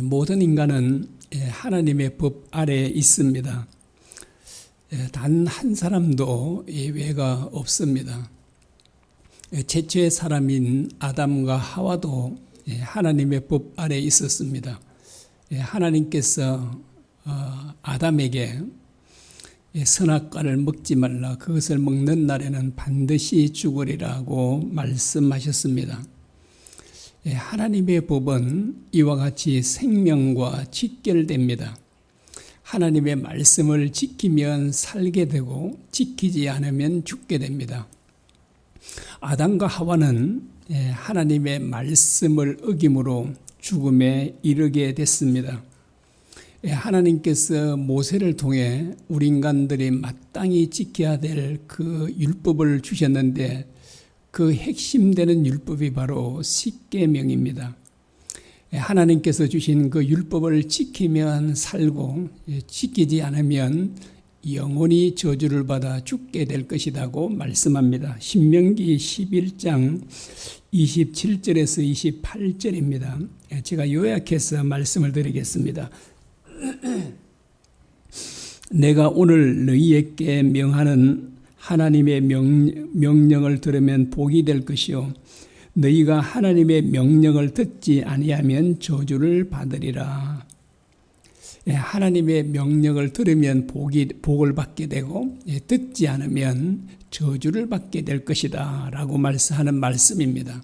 모든 인간은 하나님의 법 아래에 있습니다. 단 한 사람도 예외가 없습니다. 최초의 사람인 아담과 하와도 하나님의 법 아래에 있었습니다. 하나님께서 아담에게 선악과를 먹지 말라, 그것을 먹는 날에는 반드시 죽으리라고 말씀하셨습니다. 하나님의 법은 이와 같이 생명과 직결됩니다. 하나님의 말씀을 지키면 살게 되고 지키지 않으면 죽게 됩니다. 아담과 하와는 하나님의 말씀을 어김으로 죽음에 이르게 됐습니다. 하나님께서 모세를 통해 우리 인간들이 마땅히 지켜야 될 그 율법을 주셨는데 그 핵심되는 율법이 바로 십계명입니다. 하나님께서 주신 그 율법을 지키면 살고 지키지 않으면 영원히 저주를 받아 죽게 될 것이라고 말씀합니다. 신명기 11장 27절에서 28절입니다. 제가 요약해서 말씀을 드리겠습니다. 내가 오늘 너희에게 명하는 하나님의 명령을 들으면 복이 될 것이요 너희가 하나님의 명령을 듣지 아니하면 저주를 받으리라. 하나님의 명령을 들으면 복을 받게 되고 듣지 않으면 저주를 받게 될 것이다 라고 말씀하는 말씀입니다.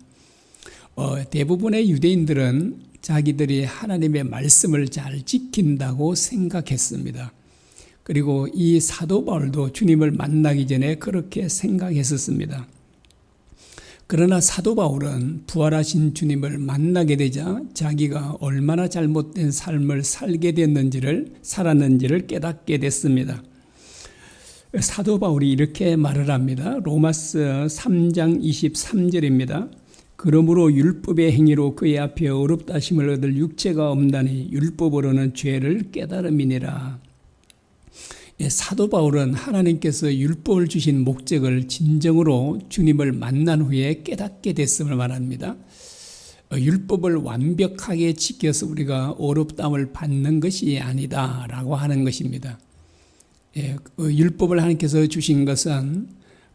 대부분의 유대인들은 자기들이 하나님의 말씀을 잘 지킨다고 생각했습니다. 그리고 이 사도 바울도 주님을 만나기 전에 그렇게 생각했었습니다. 그러나 사도 바울은 부활하신 주님을 만나게 되자 자기가 얼마나 잘못된 삶을 살았는지를 깨닫게 됐습니다. 사도 바울이 이렇게 말을 합니다. 로마서 3장 23절입니다. 그러므로 율법의 행위로 그의 앞에 어렵다 하심을 얻을 육체가 없나니 율법으로는 죄를 깨달음이니라. 사도 바울은 하나님께서 율법을 주신 목적을 진정으로 주님을 만난 후에 깨닫게 됐음을 말합니다. 율법을 완벽하게 지켜서 우리가 어렵다함을 받는 것이 아니다 라고 하는 것입니다. 율법을 하나님께서 주신 것은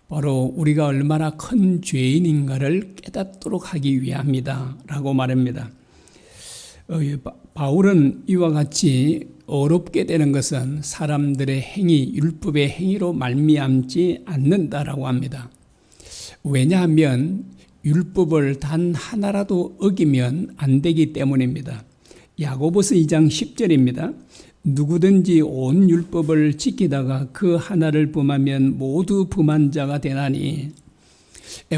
바로 우리가 얼마나 큰 죄인인가를 깨닫도록 하기 위함이다 라고 말합니다. 바울은 이와 같이 어렵게 되는 것은 사람들의 행위, 율법의 행위로 말미암지 않는다라고 합니다. 왜냐하면 율법을 단 하나라도 어기면 안 되기 때문입니다. 야고보서 2장 10절입니다. 누구든지 온 율법을 지키다가 그 하나를 범하면 모두 범한 자가 되나니.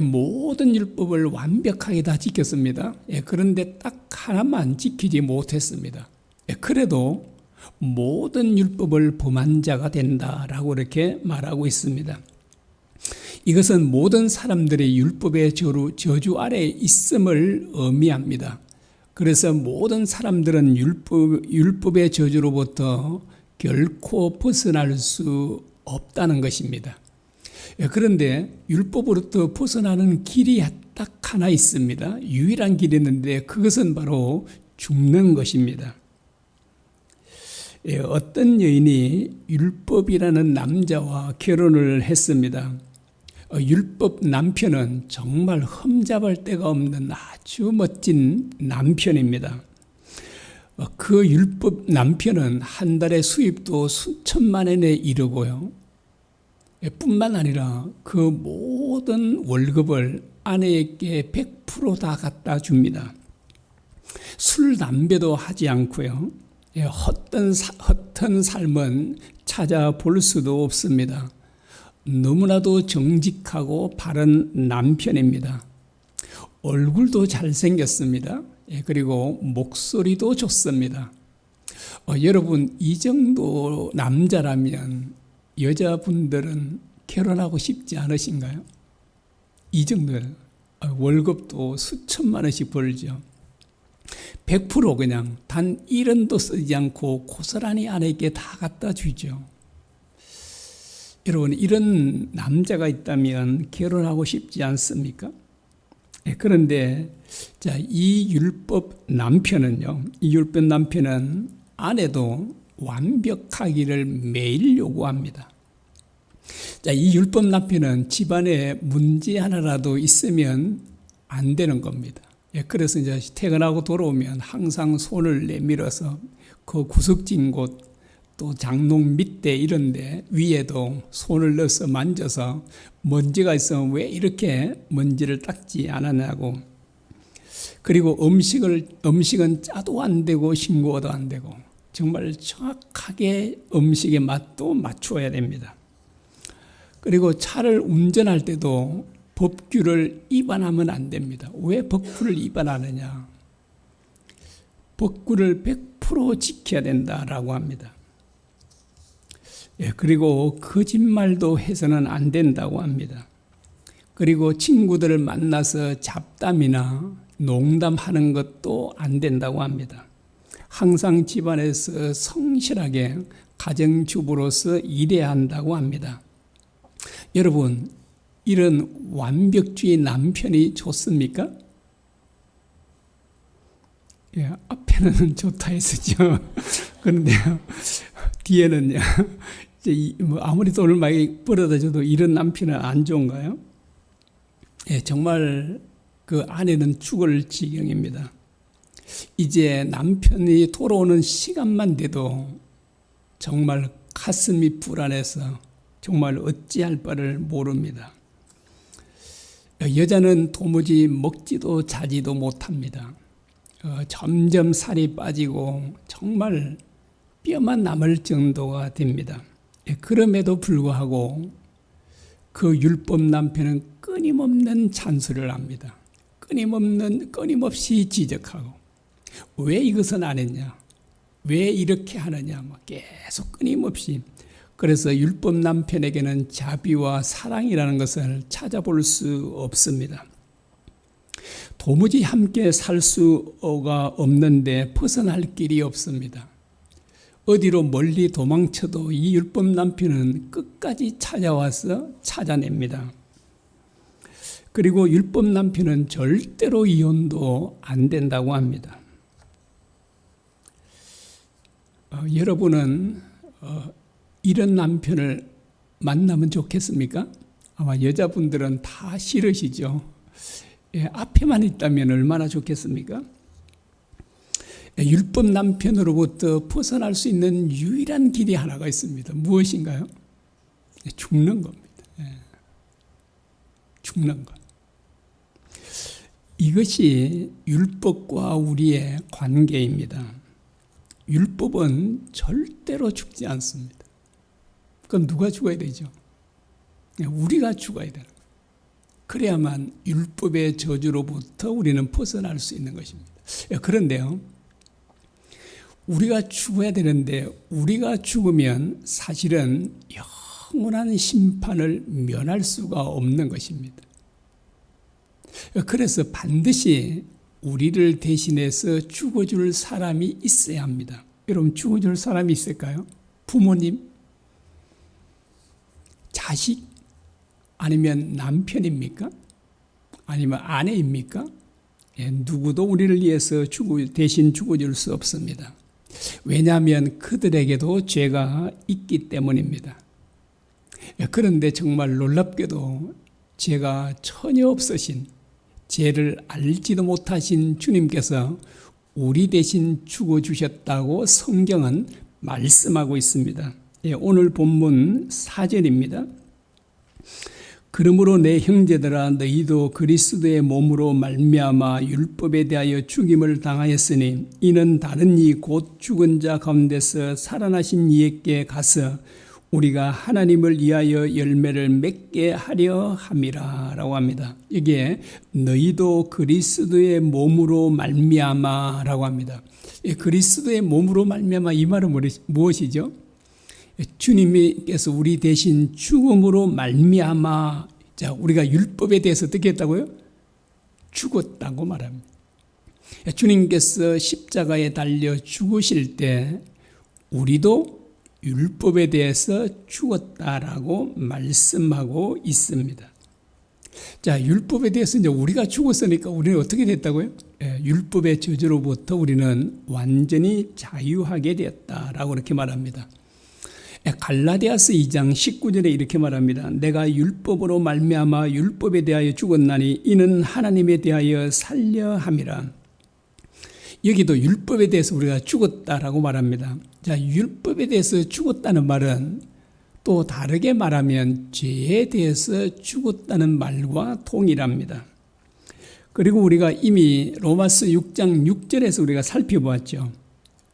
모든 율법을 완벽하게 다 지켰습니다. 그런데 딱 하나만 지키지 못했습니다. 그래도 모든 율법을 범한 자가 된다라고 이렇게 말하고 있습니다. 이것은 모든 사람들이 율법의 저주 아래에 있음을 의미합니다. 그래서 모든 사람들은 율법의 저주로부터 결코 벗어날 수 없다는 것입니다. 그런데 율법으로부터 벗어나는 길이 딱 하나 있습니다. 유일한 길이 있는데 그것은 바로 죽는 것입니다. 어떤 여인이 율법이라는 남자와 결혼을 했습니다. 율법 남편은 정말 흠잡을 데가 없는 아주 멋진 남편입니다. 그 율법 남편은 한 달의 수입도 수천만 원에 이르고요. 뿐만 아니라 그 모든 월급을 아내에게 100% 다 갖다 줍니다. 술, 담배도 하지 않고요. 헛된 삶은 찾아볼 수도 없습니다. 너무나도 정직하고 바른 남편입니다. 얼굴도 잘생겼습니다. 그리고 목소리도 좋습니다. 여러분, 이 정도 남자라면 여자분들은 결혼하고 싶지 않으신가요? 이 정도 월급도 수천만 원씩 벌죠. 100% 그냥 단 1원도 쓰지 않고 고스란히 아내에게 다 갖다 주죠. 여러분, 이런 남자가 있다면 결혼하고 싶지 않습니까? 그런데 자, 이 율법 남편은 아내도 완벽하기를 매일 요구합니다. 자, 이 율법 남편은 집안에 문제 하나라도 있으면 안 되는 겁니다. 그래서 이제 퇴근하고 돌아오면 항상 손을 내밀어서 그 구석진 곳, 또 장롱 밑에 이런데 위에도 손을 넣어서 만져서 먼지가 있으면 왜 이렇게 먼지를 닦지 않았냐고. 그리고 음식은 짜도 안 되고 싱거워도 안 되고 정말 정확하게 음식의 맛도 맞추어야 됩니다. 그리고 차를 운전할 때도 법규를 위반하면 안 됩니다. 왜 법규를 위반하느냐? 법규를 100% 지켜야 된다라고 합니다. 그리고 거짓말도 해서는 안 된다고 합니다. 그리고 친구들을 만나서 잡담이나 농담하는 것도 안 된다고 합니다. 항상 집안에서 성실하게 가정주부로서 일해야 한다고 합니다. 여러분, 이런 완벽주의 남편이 좋습니까? 앞에는 좋다 했었죠. 그런데 뒤에는요. 이제 아무리 돈을 많이 벌어다 줘도 이런 남편은 안 좋은가요? 정말 그 아내는 죽을 지경입니다. 이제 남편이 돌아오는 시간만 돼도 정말 가슴이 불안해서 정말 어찌할 바를 모릅니다. 여자는 도무지 먹지도 자지도 못합니다. 점점 살이 빠지고 정말 뼈만 남을 정도가 됩니다. 그럼에도 불구하고 그 율법 남편은 끊임없는 잔소리를 합니다. 끊임없이 지적하고 왜 이것은 안 했냐? 왜 이렇게 하느냐? 계속 끊임없이. 그래서 율법 남편에게는 자비와 사랑이라는 것을 찾아볼 수 없습니다. 도무지 함께 살 수가 없는데 벗어날 길이 없습니다. 어디로 멀리 도망쳐도 이 율법 남편은 끝까지 찾아와서 찾아냅니다. 그리고 율법 남편은 절대로 이혼도 안 된다고 합니다. 여러분은 이런 남편을 만나면 좋겠습니까? 아마 여자분들은 다 싫으시죠. 앞에만 있다면 얼마나 좋겠습니까? 율법 남편으로부터 벗어날 수 있는 유일한 길이 하나가 있습니다. 무엇인가요? 죽는 겁니다. 죽는 것. 이것이 율법과 우리의 관계입니다. 율법은 절대로 죽지 않습니다. 그럼 누가 죽어야 되죠? 우리가 죽어야 돼요. 그래야만 율법의 저주로부터 우리는 벗어날 수 있는 것입니다. 그런데요, 우리가 죽어야 되는데 우리가 죽으면 사실은 영원한 심판을 면할 수가 없는 것입니다. 그래서 반드시 우리를 대신해서 죽어줄 사람이 있어야 합니다. 여러분, 죽어줄 사람이 있을까요? 부모님? 자식? 아니면 남편입니까? 아니면 아내입니까? 누구도 우리를 위해서 대신 죽어줄 수 없습니다. 왜냐하면 그들에게도 죄가 있기 때문입니다. 그런데 정말 놀랍게도 죄가 전혀 없으신, 죄를 알지도 못하신 주님께서 우리 대신 죽어주셨다고 성경은 말씀하고 있습니다. 오늘 본문 4절입니다. 그러므로 내 형제들아, 너희도 그리스도의 몸으로 말미암아 율법에 대하여 죽임을 당하였으니 이는 다른 이 곧 죽은 자 가운데서 살아나신 이에게 가서 우리가 하나님을 위하여 열매를 맺게 하려 함이라 라고 합니다. 이게 너희도 그리스도의 몸으로 말미암아 라고 합니다. 그리스도의 몸으로 말미암아, 이 말은 무엇이죠? 주님께서 우리 대신 죽음으로 말미암아, 자, 우리가 율법에 대해서 어떻게 했다고요? 죽었다고 말합니다. 주님께서 십자가에 달려 죽으실 때 우리도 율법에 대해서 죽었다라고 말씀하고 있습니다. 자, 율법에 대해서 이제 우리가 죽었으니까 우리는 어떻게 됐다고요? 예, 율법의 저주로부터 우리는 완전히 자유하게 되었다라고 이렇게 말합니다. 예, 갈라디아서 2장 19절에 이렇게 말합니다. 내가 율법으로 말미암아 율법에 대하여 죽었나니 이는 하나님에 대하여 살려 함이라. 여기도 율법에 대해서 우리가 죽었다라고 말합니다. 자, 율법에 대해서 죽었다는 말은 또 다르게 말하면 죄에 대해서 죽었다는 말과 동일합니다. 그리고 우리가 이미 로마서 6장 6절에서 우리가 살펴보았죠.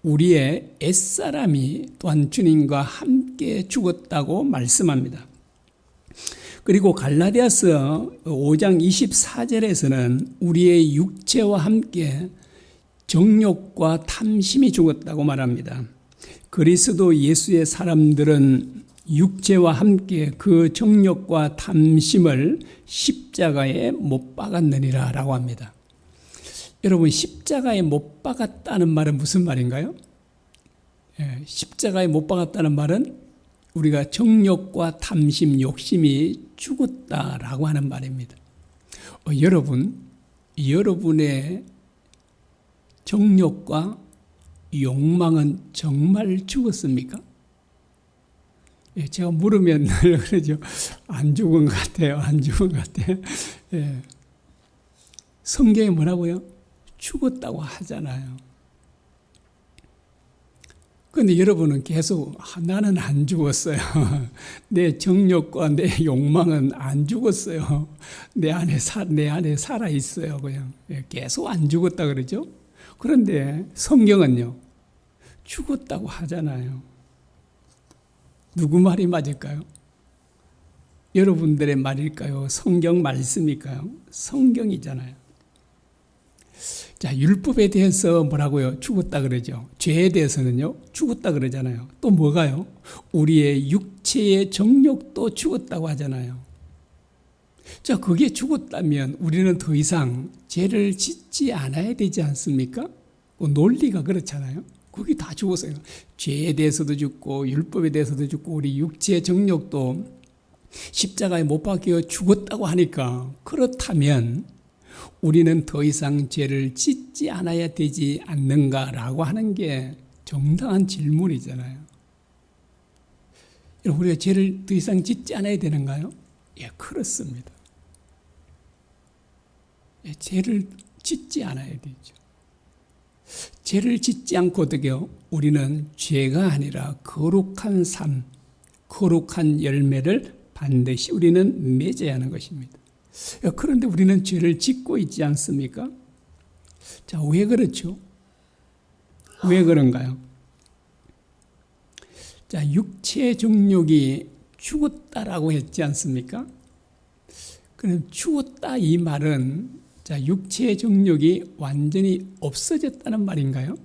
우리의 옛사람이 또한 주님과 함께 죽었다고 말씀합니다. 그리고 갈라디아서 5장 24절에서는 우리의 육체와 함께 정욕과 탐심이 죽었다고 말합니다. 그리스도 예수의 사람들은 육체와 함께 그 정욕과 탐심을 십자가에 못 박았느니라 라고 합니다. 여러분, 십자가에 못 박았다는 말은 무슨 말인가요? 십자가에 못 박았다는 말은 우리가 정욕과 탐심, 욕심이 죽었다라고 하는 말입니다. 여러분의 정욕과 욕망은 정말 죽었습니까? 제가 물으면 늘 그러죠. 안 죽은 것 같아요. 안 죽은 것 같아요. 성경에 뭐라고요? 죽었다고 하잖아요. 그런데 여러분은 계속 나는 안 죽었어요. 내 정욕과 내 욕망은 안 죽었어요. 내 안에 살아 있어요. 그냥 계속 안 죽었다 그러죠. 그런데 성경은요, 죽었다고 하잖아요. 누구 말이 맞을까요? 여러분들의 말일까요? 성경 말씀일까요? 성경이잖아요. 자, 율법에 대해서 뭐라고요? 죽었다 그러죠. 죄에 대해서는요, 죽었다 그러잖아요. 또 뭐가요? 우리의 육체의 정욕도 죽었다고 하잖아요. 자, 그게 죽었다면 우리는 더 이상 죄를 짓지 않아야 되지 않습니까? 그 논리가 그렇잖아요. 그게 다 죽었어요. 죄에 대해서도 죽고 율법에 대해서도 죽고 우리 육체의 정욕도 십자가에 못 박혀 죽었다고 하니까, 그렇다면 우리는 더 이상 죄를 짓지 않아야 되지 않는가라고 하는 게 정당한 질문이잖아요. 여러분, 우리가 죄를 더 이상 짓지 않아야 되는가요? 예, 그렇습니다. 예, 죄를 짓지 않아야 되죠. 죄를 짓지 않고 어떻게요? 우리는 죄가 아니라 거룩한 삶, 거룩한 열매를 반드시 우리는 맺어야 하는 것입니다. 그런데 우리는 죄를 짓고 있지 않습니까? 자, 왜 그렇죠? 왜 그런가요? 자, 육체의 정욕이 죽었다라고 했지 않습니까? 그럼 죽었다 이 말은, 자, 육체의 정욕이 완전히 없어졌다는 말인가요?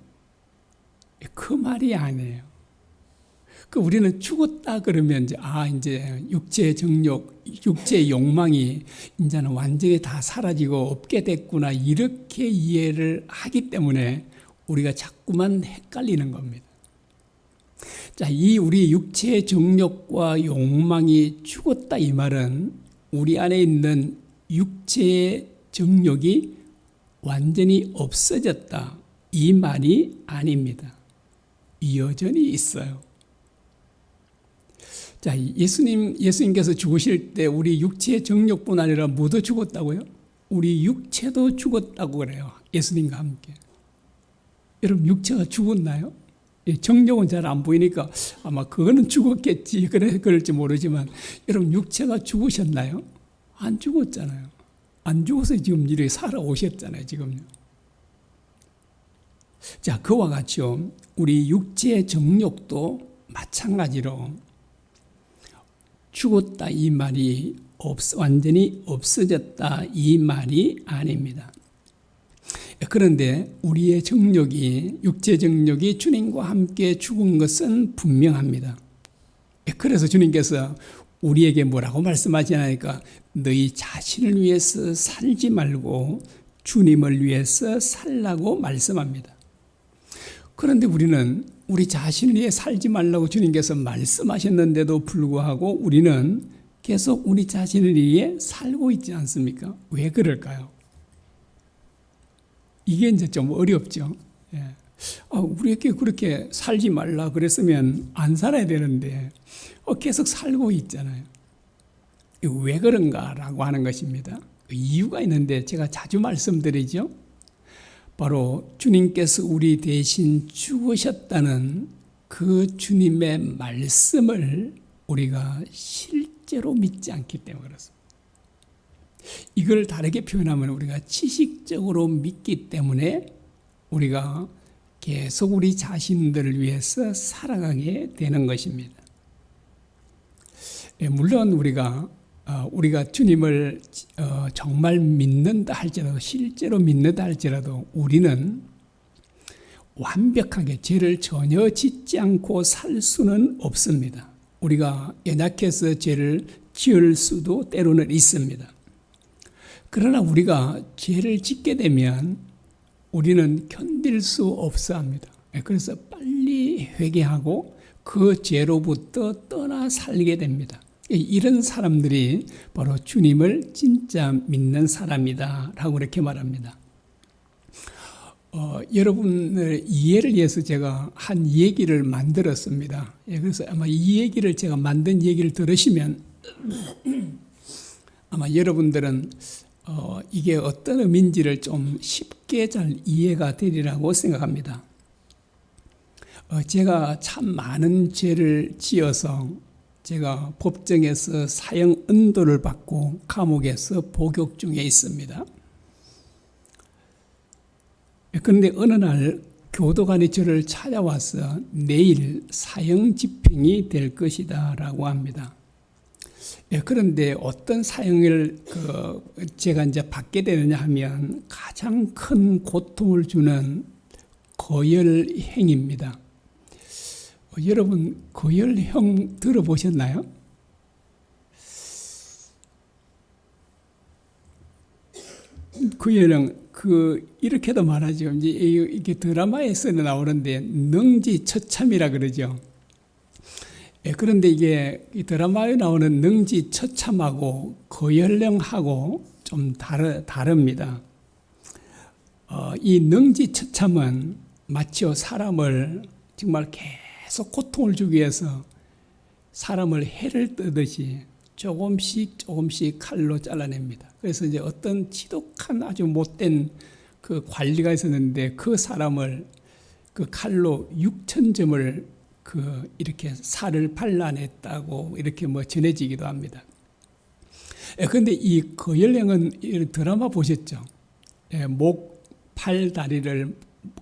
그 말이 아니에요. 우리는 죽었다 그러면 이제 육체의 정욕, 육체의 욕망이 이제는 완전히 다 사라지고 없게 됐구나, 이렇게 이해를 하기 때문에 우리가 자꾸만 헷갈리는 겁니다. 자, 이 우리 육체의 정욕과 욕망이 죽었다 이 말은 우리 안에 있는 육체의 정욕이 완전히 없어졌다 이 말이 아닙니다. 여전히 있어요. 자, 예수님께서 죽으실 때 우리 육체의 정욕뿐 아니라 뭐도 죽었다고요? 우리 육체도 죽었다고 그래요. 예수님과 함께. 여러분, 육체가 죽었나요? 정욕은 잘 안 보이니까 아마 그거는 죽었겠지, 그럴지 모르지만, 여러분, 육체가 죽으셨나요? 안 죽었잖아요. 안 죽어서 지금 이렇게 살아오셨잖아요, 지금요. 자, 그와 같이요, 우리 육체의 정욕도 마찬가지로 죽었다 이 말이 완전히 없어졌다 이 말이 아닙니다. 그런데 우리의 정욕이, 육체 정욕이 주님과 함께 죽은 것은 분명합니다. 그래서 주님께서 우리에게 뭐라고 말씀하시나니까, 너희 자신을 위해서 살지 말고 주님을 위해서 살라고 말씀합니다. 그런데 우리는 우리 자신을 위해 살지 말라고 주님께서 말씀하셨는데도 불구하고 우리는 계속 우리 자신을 위해 살고 있지 않습니까? 왜 그럴까요? 이게 이제 좀 어렵죠. 예. 우리에게 그렇게 살지 말라 그랬으면 안 살아야 되는데 계속 살고 있잖아요. 왜 그런가라고 하는 것입니다. 이유가 있는데 제가 자주 말씀드리죠. 바로 주님께서 우리 대신 죽으셨다는 그 주님의 말씀을 우리가 실제로 믿지 않기 때문에 그렇습니다. 이걸 다르게 표현하면 우리가 지식적으로 믿기 때문에 우리가 계속 우리 자신들을 위해서 살아가게 되는 것입니다. 물론 우리가 주님을 정말 믿는다 할지라도, 실제로 믿는다 할지라도 우리는 완벽하게 죄를 전혀 짓지 않고 살 수는 없습니다. 우리가 연약해서 죄를 지을 수도 때로는 있습니다. 그러나 우리가 죄를 짓게 되면 우리는 견딜 수 없어 합니다. 그래서 빨리 회개하고 그 죄로부터 떠나 살게 됩니다. 이런 사람들이 바로 주님을 진짜 믿는 사람이다 라고 이렇게 말합니다. 여러분의 이해를 위해서 제가 한 얘기를 만들었습니다. 그래서 아마 이 얘기를 제가 만든 얘기를 들으시면 아마 여러분들은 이게 어떤 의미인지를 좀 쉽게 잘 이해가 되리라고 생각합니다. 제가 참 많은 죄를 지어서 제가 법정에서 사형 은도를 받고 감옥에서 복역 중에 있습니다. 그런데 어느 날 교도관이 저를 찾아와서 내일 사형 집행이 될 것이다 라고 합니다. 그런데 어떤 사형을 제가 이제 받게 되느냐 하면 가장 큰 고통을 주는 거열행입니다. 여러분 거열형 들어보셨나요? 거열형 이렇게도 말하죠. 이제 이게 드라마에서는 나오는데 능지처참이라 그러죠. 그런데 이게 이 드라마에 나오는 능지처참하고 거열령하고 좀 다릅니다. 이 능지처참은 마치 사람을 정말 계속 고통을 주기 위해서 사람을 해를 뜨듯이 조금씩 칼로 잘라냅니다. 그래서 이제 어떤 지독한 아주 못된 그 관리가 있었는데 그 사람을 그 칼로 6,000점을 이렇게 살을 발라냈다고 이렇게 전해지기도 합니다. 그런데 이 거열령은 드라마 보셨죠? 목, 팔, 다리를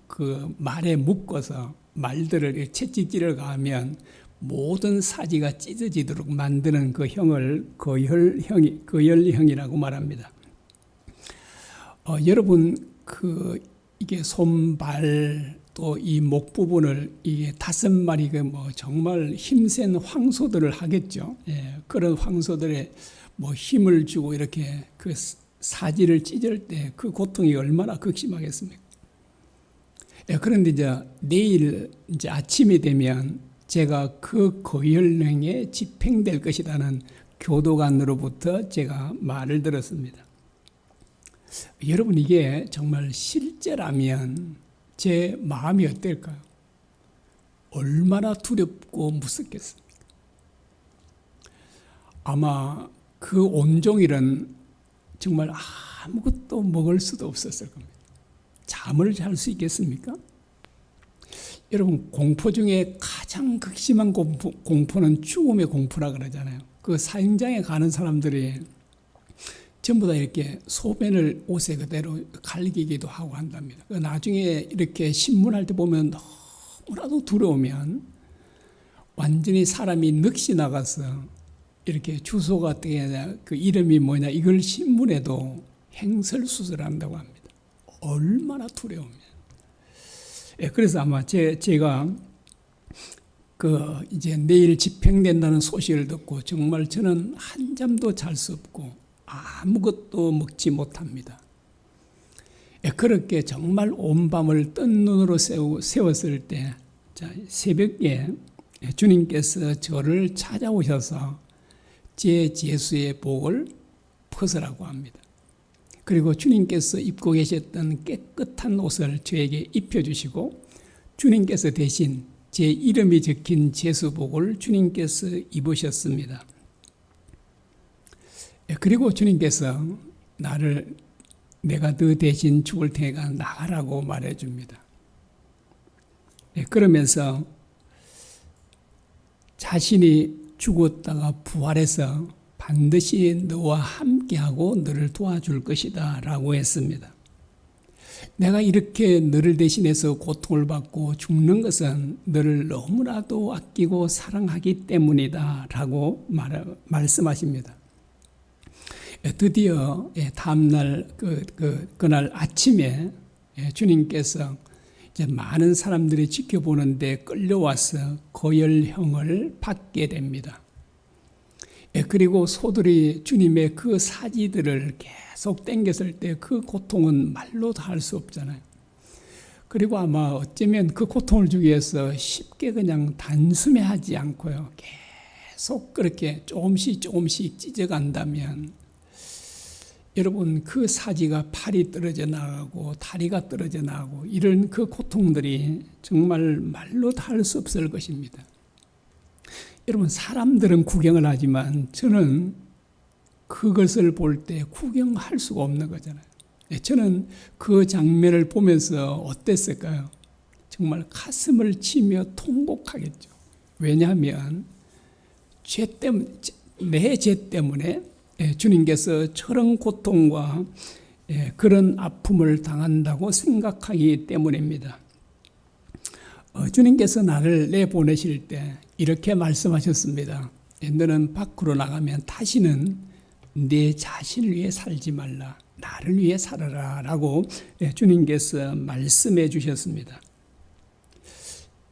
그 말에 묶어서 말들을 채찍질을 가하면 모든 사지가 찢어지도록 만드는 그 형을 거열형이라고 말합니다. 여러분 이게 손발 또 이 목 부분을 이게 5마리 정말 힘센 황소들을 하겠죠. 그런 황소들의 힘을 주고 이렇게 그 사지를 찢을 때 그 고통이 얼마나 극심하겠습니까? 그런데 이제 내일 이제 아침이 되면 제가 그 거열령에 집행될 것이라는 교도관으로부터 제가 말을 들었습니다. 여러분 이게 정말 실제라면 제 마음이 어떨까요? 얼마나 두렵고 무섭겠습니까? 아마 그 온종일은 정말 아무것도 먹을 수도 없었을 겁니다. 잠을 잘 수 있겠습니까? 여러분 공포 중에 가장 극심한 공포는 죽음의 공포라 그러잖아요. 그 사형장에 가는 사람들이 전부 다 이렇게 소변을 옷에 그대로 갈기기도 하고 한답니다. 나중에 이렇게 신문할 때 보면 너무나도 두려우면 완전히 사람이 넋이 나가서 이렇게 주소가 어떻게 하냐, 그 이름이 뭐냐 이걸 신문에도 행설수설한다고 합니다. 얼마나 두려우면. 그래서 아마 제가 이제 내일 집행된다는 소식을 듣고 정말 저는 한 잠도 잘 수 없고 아무것도 먹지 못합니다. 그렇게 정말 온 밤을 뜬 눈으로 세웠을 때 새벽에 주님께서 저를 찾아오셔서 제 죄수의 복을 벗으라고 합니다. 그리고 주님께서 입고 계셨던 깨끗한 옷을 저에게 입혀주시고 주님께서 대신 제 이름이 적힌 죄수복을 주님께서 입으셨습니다. 그리고 주님께서 내가 너 대신 죽을 테니까 나가라고 말해줍니다. 그러면서 자신이 죽었다가 부활해서 반드시 너와 함께하고 너를 도와줄 것이다 라고 했습니다. 내가 이렇게 너를 대신해서 고통을 받고 죽는 것은 너를 너무나도 아끼고 사랑하기 때문이다 라고 말씀하십니다. 드디어 다음날 그날 아침에 주님께서 이제 많은 사람들이 지켜보는데 끌려와서 거열형을 받게 됩니다. 그리고 소들이 주님의 그 사지들을 계속 땡겼을 때 그 고통은 말로 다 할 수 없잖아요. 그리고 아마 어쩌면 그 고통을 주기 위해서 쉽게 그냥 단숨에 하지 않고요. 계속 그렇게 조금씩 찢어간다면 여러분 그 사지가 팔이 떨어져 나가고 다리가 떨어져 나가고 이런 그 고통들이 정말 말로 다 할 수 없을 것입니다. 여러분 사람들은 구경을 하지만 저는 그것을 볼 때 구경할 수가 없는 거잖아요. 저는 그 장면을 보면서 어땠을까요? 정말 가슴을 치며 통곡하겠죠. 왜냐하면 내 죄 때문에 주님께서 저런 고통과 그런 아픔을 당한다고 생각하기 때문입니다. 주님께서 나를 내보내실 때 이렇게 말씀하셨습니다. 너는 밖으로 나가면 다시는 내 자신을 위해 살지 말라. 나를 위해 살아라 라고 주님께서 말씀해 주셨습니다.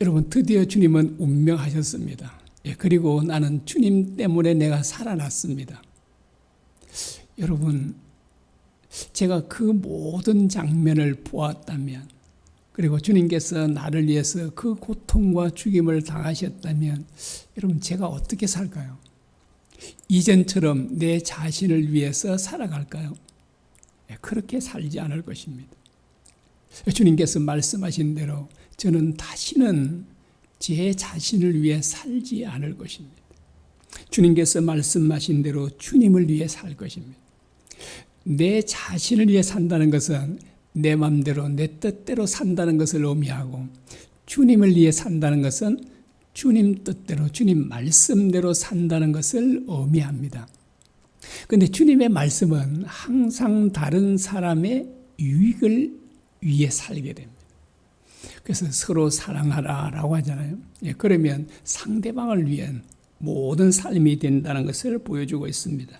여러분 드디어 주님은 운명하셨습니다. 그리고 나는 주님 때문에 내가 살아났습니다. 여러분 제가 그 모든 장면을 보았다면 그리고 주님께서 나를 위해서 그 고통과 죽임을 당하셨다면 여러분 제가 어떻게 살까요? 이전처럼 내 자신을 위해서 살아갈까요? 그렇게 살지 않을 것입니다. 주님께서 말씀하신 대로 저는 다시는 제 자신을 위해 살지 않을 것입니다. 주님께서 말씀하신 대로 주님을 위해 살 것입니다. 내 자신을 위해 산다는 것은 내 마음대로 내 뜻대로 산다는 것을 의미하고 주님을 위해 산다는 것은 주님 뜻대로 주님 말씀대로 산다는 것을 의미합니다. 그런데 주님의 말씀은 항상 다른 사람의 유익을 위해 살게 됩니다. 그래서 서로 사랑하라라고 하잖아요. 그러면 상대방을 위한 모든 삶이 된다는 것을 보여주고 있습니다.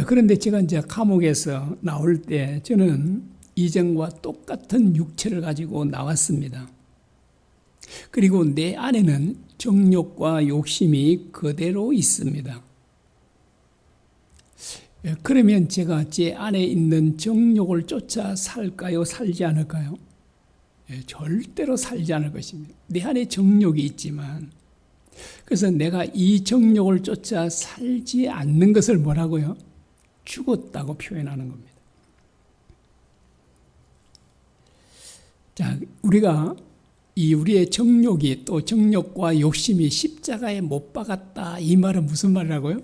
그런데 제가 이제 감옥에서 나올 때 저는 이전과 똑같은 육체를 가지고 나왔습니다. 그리고 내 안에는 정욕과 욕심이 그대로 있습니다. 그러면 제가 제 안에 있는 정욕을 쫓아 살까요? 살지 않을까요? 절대로 살지 않을 것입니다. 내 안에 정욕이 있지만 그래서 내가 이 정욕을 쫓아 살지 않는 것을 뭐라고요? 죽었다고 표현하는 겁니다. 자, 우리가 우리의 정욕이 또 정욕과 욕심이 십자가에 못 박았다 이 말은 무슨 말이라고요?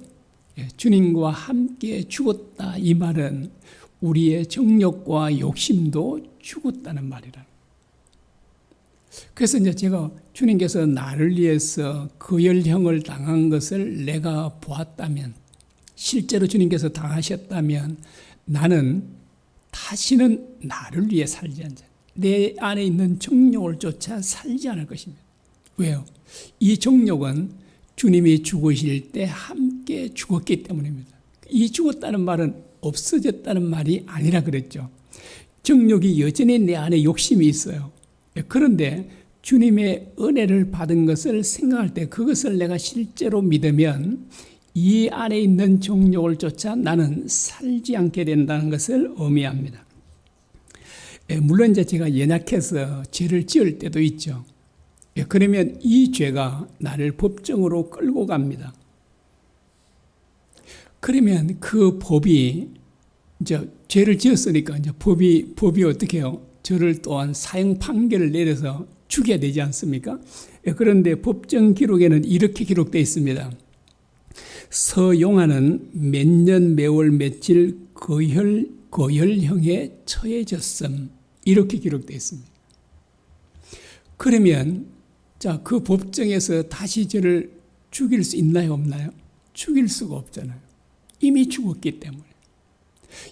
주님과 함께 죽었다 이 말은 우리의 정욕과 욕심도 죽었다는 말이라. 그래서 이제 제가 주님께서 나를 위해서 거열형을 당한 것을 내가 보았다면 실제로 주님께서 당하셨다면 나는 다시는 나를 위해 살지 않자. 내 안에 있는 정욕을 쫓아 살지 않을 것입니다. 왜요? 이 정욕은 주님이 죽으실 때 함께 죽었기 때문입니다. 이 죽었다는 말은 없어졌다는 말이 아니라 그랬죠. 정욕이 여전히 내 안에 욕심이 있어요. 그런데 주님의 은혜를 받은 것을 생각할 때 그것을 내가 실제로 믿으면 이 안에 있는 정욕을 쫓아 나는 살지 않게 된다는 것을 의미합니다. 물론 이제 제가 연약해서 죄를 지을 때도 있죠. 그러면 이 죄가 나를 법정으로 끌고 갑니다. 그러면 그 법이 이제 죄를 지었으니까 이제 법이 어떻게 해요? 저를 또한 사형 판결을 내려서 죽여야 되지 않습니까? 그런데 법정 기록에는 이렇게 기록되어 있습니다. 서용하는 몇 년 몇월 며칠 거열형에 처해졌음. 이렇게 기록되어 있습니다. 그러면 자, 그 법정에서 다시 저를 죽일 수 있나요, 없나요? 죽일 수가 없잖아요. 이미 죽었기 때문에.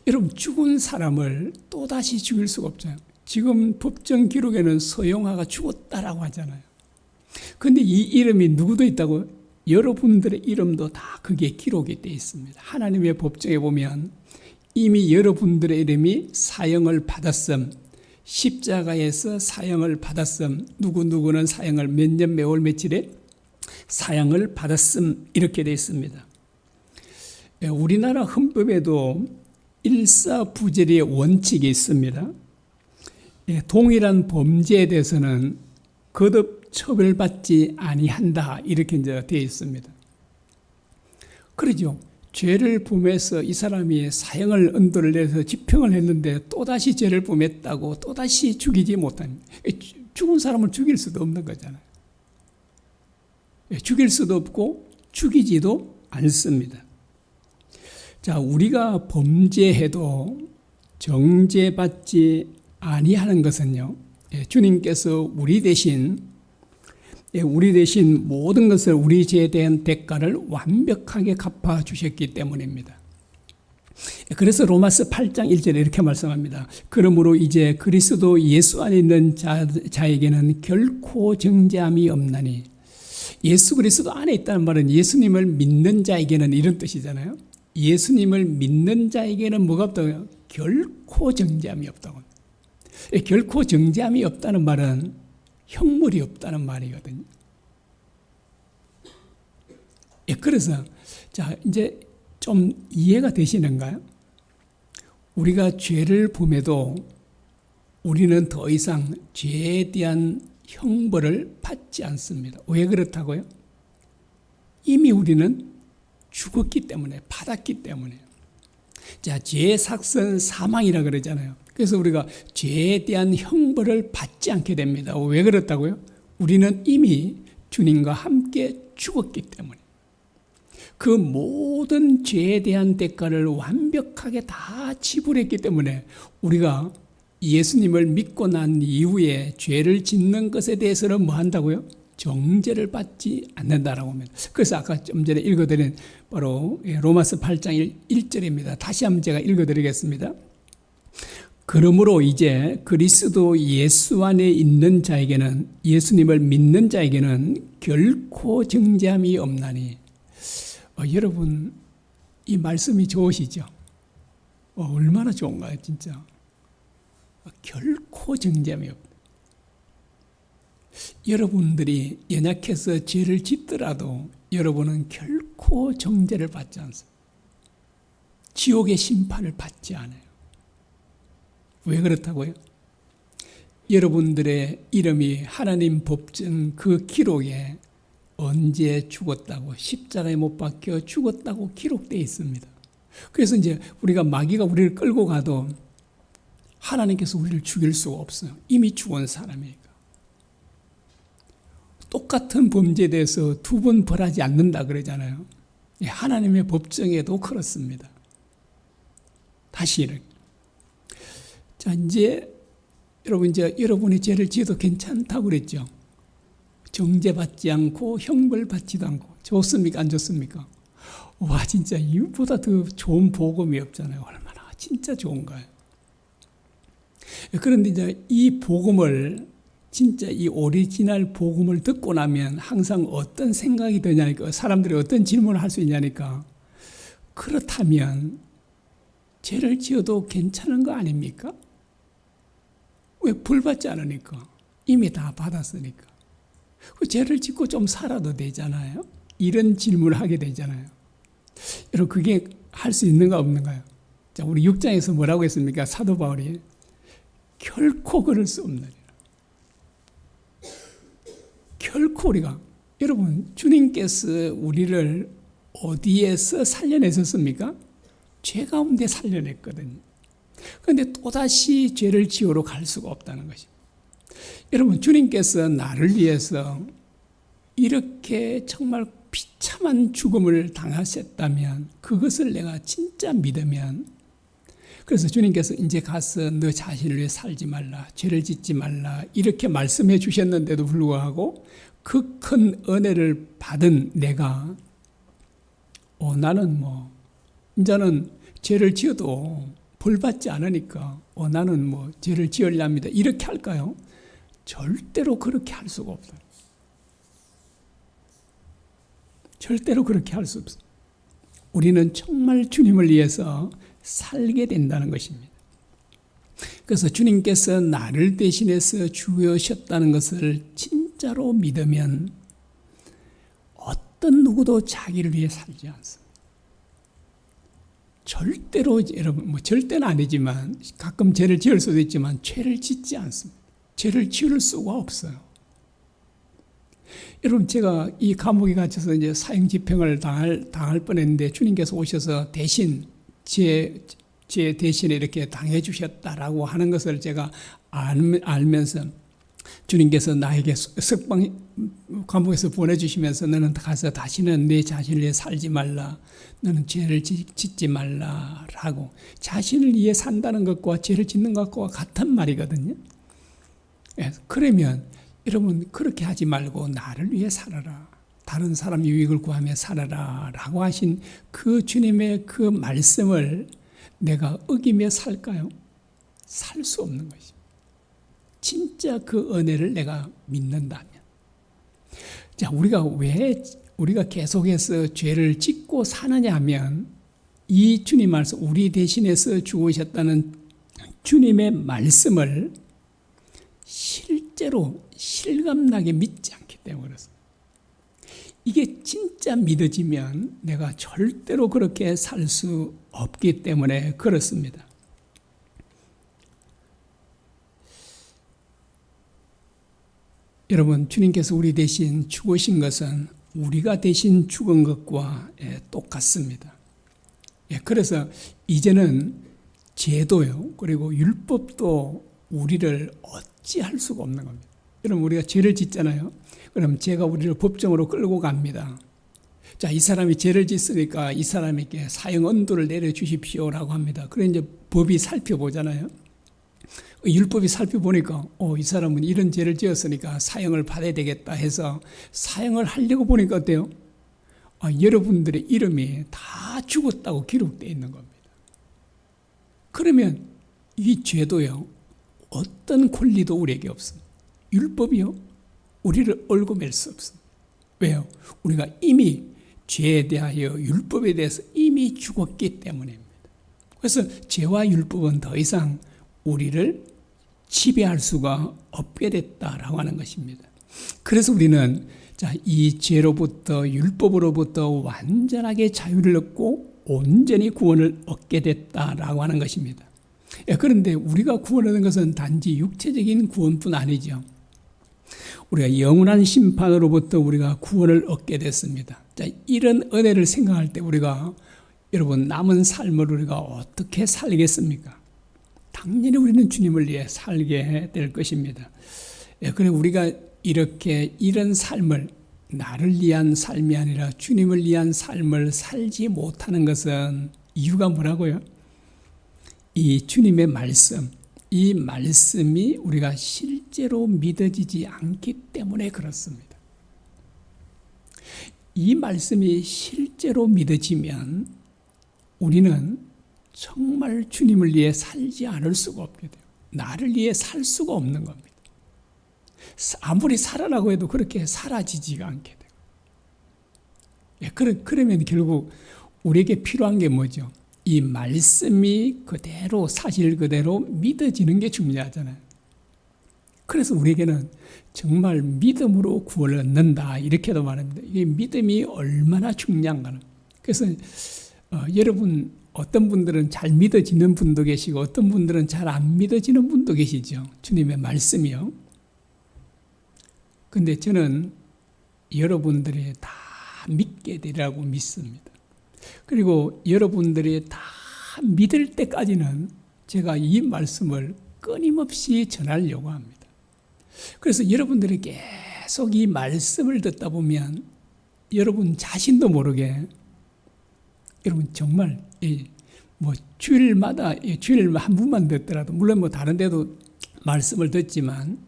여러분, 죽은 사람을 또다시 죽일 수가 없잖아요. 지금 법정 기록에는 서용하가 죽었다라고 하잖아요. 근데 이 이름이 누구도 있다고? 여러분들의 이름도 다 그게 기록이 되어 있습니다. 하나님의 법정에 보면 이미 여러분들의 이름이 사형을 받았음, 십자가에서 사형을 받았음, 누구누구는 사형을 몇 년 몇월 며칠에 사형을 받았음, 이렇게 되어 있습니다. 우리나라 헌법에도 일사부재리의 원칙이 있습니다. 동일한 범죄에 대해서는 거듭 처벌받지 아니한다, 이렇게 이제 되어 있습니다. 그러죠. 죄를 범해서 이 사람이 사형을 언도를 내서 집행을 했는데 또다시 죄를 범했다고 또다시 죽이지 못합니다. 죽은 사람을 죽일 수도 없는 거잖아요. 죽일 수도 없고 죽이지도 않습니다. 자, 우리가 범죄해도 정죄받지 아니하는 것은요, 주님께서 우리 대신 모든 것을 우리 죄에 대한 대가를 완벽하게 갚아주셨기 때문입니다. 그래서 로마서 8장 1절에 이렇게 말씀합니다. 그러므로 이제 그리스도 예수 안에 있는 자에게는 결코 정죄함이 없나니. 예수 그리스도 안에 있다는 말은 예수님을 믿는 자에게는 이런 뜻이잖아요. 예수님을 믿는 자에게는 뭐가 없다고요? 결코 정죄함이 없다고. 결코 정죄함이 없다는 말은 형벌이 없다는 말이거든요. 그래서 자, 이제 좀 이해가 되시는가요? 우리가 죄를 범해도 우리는 더 이상 죄에 대한 형벌을 받지 않습니다. 왜 그렇다고요? 이미 우리는 죽었기 때문에, 받았기 때문에. 자, 죄의 삭은 사망이라 그러잖아요. 그래서 우리가 죄에 대한 형벌을 받지 않게 됩니다. 왜 그렇다고요? 우리는 이미 주님과 함께 죽었기 때문에. 그 모든 죄에 대한 대가를 완벽하게 다 지불했기 때문에 우리가 예수님을 믿고 난 이후에 죄를 짓는 것에 대해서는 뭐 한다고요? 정죄를 받지 않는다라고 합니다. 그래서 아까 좀 전에 읽어드린 바로 로마서 8장 1절입니다. 다시 한번 제가 읽어드리겠습니다. 그러므로 이제 그리스도 예수 안에 있는 자에게는, 예수님을 믿는 자에게는 결코 정죄함이 없나니. 여러분, 이 말씀이 좋으시죠? 얼마나 좋은가요, 진짜? 결코 정죄함이 없다. 여러분들이 연약해서 죄를 짓더라도 여러분은 결코 정죄를 받지 않습니다. 지옥의 심판을 받지 않아요. 왜 그렇다고요? 여러분들의 이름이 하나님 법정 그 기록에 언제 죽었다고, 십자가에 못 박혀 죽었다고 기록되어 있습니다. 그래서 이제 우리가 마귀가 우리를 끌고 가도 하나님께서 우리를 죽일 수가 없어요. 이미 죽은 사람이니까. 똑같은 범죄에 대해서 두 번 벌하지 않는다 그러잖아요. 하나님의 법정에도 그렇습니다. 다시 이렇게. 자, 이제 여러분이 죄를 지어도 괜찮다고 그랬죠. 정죄받지 않고 형벌 받지도 않고. 좋습니까? 안 좋습니까? 와, 진짜 이보다 더 좋은 복음이 없잖아요. 얼마나 진짜 좋은가요? 그런데 이제 이 복음을, 진짜 이 오리지널 복음을 듣고 나면 항상 어떤 생각이 드냐니까, 사람들이 어떤 질문을 할 수 있냐니까, 그렇다면 죄를 지어도 괜찮은 거 아닙니까? 왜 벌 받지 않으니까? 이미 다 받았으니까. 그 죄를 짓고 좀 살아도 되잖아요. 이런 질문을 하게 되잖아요. 여러분, 그게 할 수 있는가 없는가요? 자, 우리 6장에서 뭐라고 했습니까? 사도 바울이 결코 그럴 수 없느니라. 결코 우리가, 여러분, 주님께서 우리를 어디에서 살려냈었습니까? 죄 가운데 살려냈거든요. 그런데 또다시 죄를 지으러 갈 수가 없다는 것입니다. 여러분, 주님께서 나를 위해서 이렇게 정말 비참한 죽음을 당하셨다면, 그것을 내가 진짜 믿으면, 그래서 주님께서 이제 가서 너 자신을 위해 살지 말라, 죄를 짓지 말라 이렇게 말씀해 주셨는데도 불구하고 그 큰 은혜를 받은 내가 나는 이제는 죄를 지어도 벌 받지 않으니까 나는 죄를 지으렵니다 이렇게 할까요? 절대로 그렇게 할 수가 없어요. 절대로 그렇게 할 수 없어요. 우리는 정말 주님을 위해서 살게 된다는 것입니다. 그래서 주님께서 나를 대신해서 죽으셨다는 것을 진짜로 믿으면 어떤 누구도 자기를 위해 살지 않습니다. 절대로, 여러분, 절대는 아니지만 가끔 죄를 지을 수도 있지만 죄를 짓지 않습니다. 죄를 지을 수가 없어요. 여러분, 제가 이 감옥에 갇혀서 이제 사형 집행을 당할 뻔했는데 주님께서 오셔서 대신 제 대신에 이렇게 당해 주셨다라고 하는 것을 제가 알면서 주님께서 나에게 감옥에서 보내주시면서 너는 가서 다시는 내 자신을 위해 살지 말라, 너는 죄를 짓지 말라라고, 자신을 위해 산다는 것과 죄를 짓는 것과 같은 말이거든요. 그러면 여러분, 그렇게 하지 말고 나를 위해 살아라, 다른 사람 유익을 구하며 살아라 라고 하신 그 주님의 그 말씀을 내가 어기며 살까요? 살 수 없는 것입니다. 진짜 그 은혜를 내가 믿는다면. 자, 우리가 계속해서 죄를 짓고 사느냐 하면 이 주님 말씀, 우리 대신해서 죽으셨다는 주님의 말씀을 실제로 실감나게 믿지 않기 때문에 그렇습니다. 이게 진짜 믿어지면 내가 절대로 그렇게 살 수 없기 때문에 그렇습니다. 여러분, 주님께서 우리 대신 죽으신 것은 우리가 대신 죽은 것과 똑같습니다. 그래서 이제는 제도요, 그리고 율법도 우리를 어찌할 수가 없는 겁니다. 여러분, 우리가 죄를 짓잖아요. 그럼 죄가 우리를 법정으로 끌고 갑니다. 자, 이 사람이 죄를 짓으니까 이 사람에게 사형 언도를 내려주십시오라고 합니다. 그래 이제 법이 살펴보잖아요. 율법이 살펴보니까 이 사람은 이런 죄를 지었으니까 사형을 받아야 되겠다 해서 사형을 하려고 보니까 어때요? 여러분들의 이름이 다 죽었다고 기록되어 있는 겁니다. 그러면 이 죄도요, 어떤 권리도 우리에게 없습니다. 율법이요, 우리를 얽어맬 수 없습니다. 왜요? 우리가 이미 죄에 대하여, 율법에 대해서 이미 죽었기 때문입니다. 그래서 죄와 율법은 더 이상 우리를 지배할 수가 없게 됐다라고 하는 것입니다. 그래서 우리는 이 죄로부터, 율법으로부터 완전하게 자유를 얻고 온전히 구원을 얻게 됐다라고 하는 것입니다. 그런데 우리가 구원 얻은 것은 단지 육체적인 구원뿐 아니죠. 우리가 영원한 심판으로부터 우리가 구원을 얻게 됐습니다. 자, 이런 은혜를 생각할 때 우리가, 여러분, 남은 삶을 우리가 어떻게 살겠습니까? 당연히 우리는 주님을 위해 살게 될 것입니다. 그리고 우리가 이렇게 이런 삶을, 나를 위한 삶이 아니라 주님을 위한 삶을 살지 못하는 것은 이유가 뭐라고요? 이 주님의 말씀, 이 말씀이 우리가 실제로 믿어지지 않기 때문에 그렇습니다. 이 말씀이 실제로 믿어지면 우리는 정말 주님을 위해 살지 않을 수가 없게 돼요. 나를 위해 살 수가 없는 겁니다. 아무리 살아라고 해도 그렇게 사라지지가 않게 돼요. 그러면 결국 우리에게 필요한 게 뭐죠? 이 말씀이 그대로, 사실 그대로 믿어지는 게 중요하잖아요. 그래서 우리에게는 정말 믿음으로 구원을 얻는다, 이렇게도 말합니다. 이게 믿음이 얼마나 중요한가는. 그래서 여러분, 어떤 분들은 잘 믿어지는 분도 계시고 어떤 분들은 잘 안 믿어지는 분도 계시죠. 주님의 말씀이요. 근데 저는 여러분들이 다 믿게 되리라고 믿습니다. 그리고 여러분들이 다 믿을 때까지는 제가 이 말씀을 끊임없이 전하려고 합니다. 그래서 여러분들이 계속 이 말씀을 듣다 보면 여러분 자신도 모르게 여러분 정말 주일마다 주일 한 분만 듣더라도 물론 다른 데도 말씀을 듣지만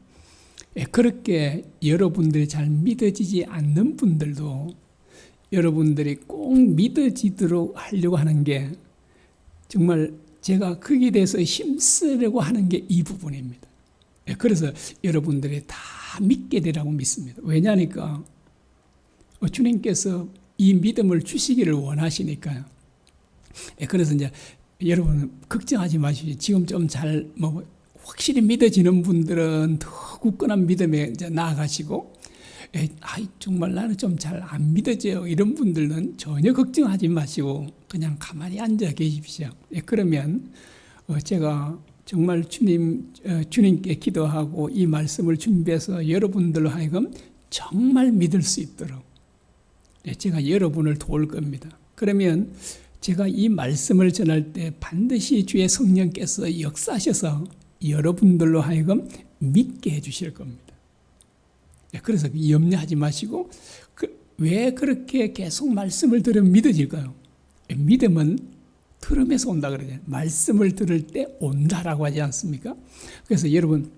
그렇게 여러분들이 잘 믿어지지 않는 분들도 여러분들이 꼭 믿어지도록 하려고 하는 게 정말 제가 거기에 대해서 힘쓰려고 하는 게 이 부분입니다. 그래서 여러분들이 다 믿게 되라고 믿습니다. 왜냐니까 주님께서 이 믿음을 주시기를 원하시니까요. 그래서 이제 여러분 걱정하지 마시고 지금 좀 잘 확실히 믿어지는 분들은 더 굳건한 믿음에 이제 나아가시고 정말 나는 좀 잘 안 믿어져요. 이런 분들은 전혀 걱정하지 마시고 그냥 가만히 앉아 계십시오. 그러면 제가 정말 주님께 기도하고 이 말씀을 준비해서 여러분들로 하여금 정말 믿을 수 있도록 제가 여러분을 도울 겁니다. 그러면 제가 이 말씀을 전할 때 반드시 주의 성령께서 역사하셔서 여러분들로 하여금 믿게 해주실 겁니다. 그래서 염려하지 마시고 왜 그렇게 계속 말씀을 들으면 믿어질까요? 믿음은 들으면서 온다 그러잖아요. 말씀을 들을 때 온다라고 하지 않습니까? 그래서 여러분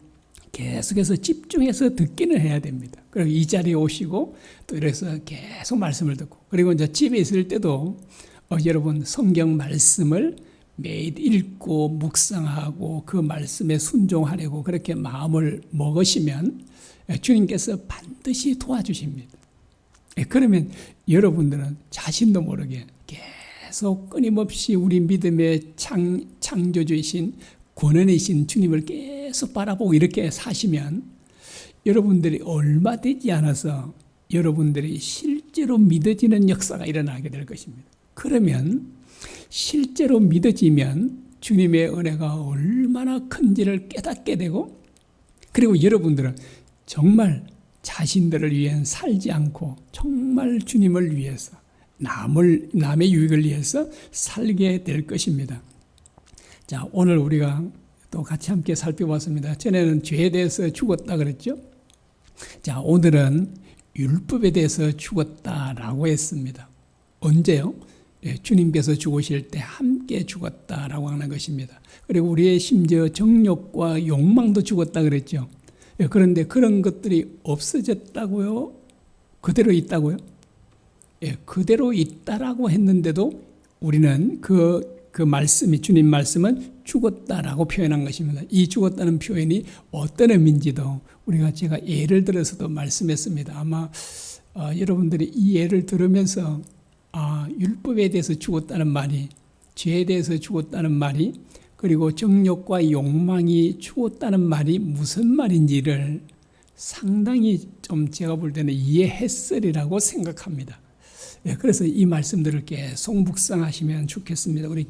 계속해서 집중해서 듣기는 해야 됩니다. 그리고 이 자리에 오시고 또 이래서 계속 말씀을 듣고 그리고 이제 집에 있을 때도 여러분 성경 말씀을 매일 읽고 묵상하고 그 말씀에 순종하려고 그렇게 마음을 먹으시면 주님께서 반드시 도와주십니다. 그러면 여러분들은 자신도 모르게 계속 끊임없이 우리 믿음의 창조주이신 권원이신 주님을 계속 바라보고 이렇게 사시면 여러분들이 얼마 되지 않아서 여러분들이 실제로 믿어지는 역사가 일어나게 될 것입니다. 그러면 실제로 믿어지면 주님의 은혜가 얼마나 큰지를 깨닫게 되고 그리고 여러분들은 정말 자신들을 위해 살지 않고 정말 주님을 위해서 남의 유익을 위해서 살게 될 것입니다. 자, 오늘 우리가 또 같이 함께 살펴봤습니다. 전에는 죄에 대해서 죽었다 그랬죠? 자, 오늘은 율법에 대해서 죽었다라고 했습니다. 언제요? 주님께서 죽으실 때 함께 죽었다라고 하는 것입니다. 그리고 우리의 심지어 정욕과 욕망도 죽었다 그랬죠. 그런데 그런 것들이 없어졌다고요? 그대로 있다고요? 그대로 있다라고 했는데도 우리는 그 말씀이 주님 말씀은 죽었다라고 표현한 것입니다. 이 죽었다는 표현이 어떤 의미인지도 제가 예를 들어서도 말씀했습니다. 아마 여러분들이 이 예를 들으면서 율법에 대해서 죽었다는 말이 죄에 대해서 죽었다는 말이 그리고 정욕과 욕망이 죽었다는 말이 무슨 말인지를 상당히 좀 제가 볼 때는 이해했으리라고 생각합니다. 그래서 이 말씀들을 계속 묵상하시면 좋겠습니다. 우리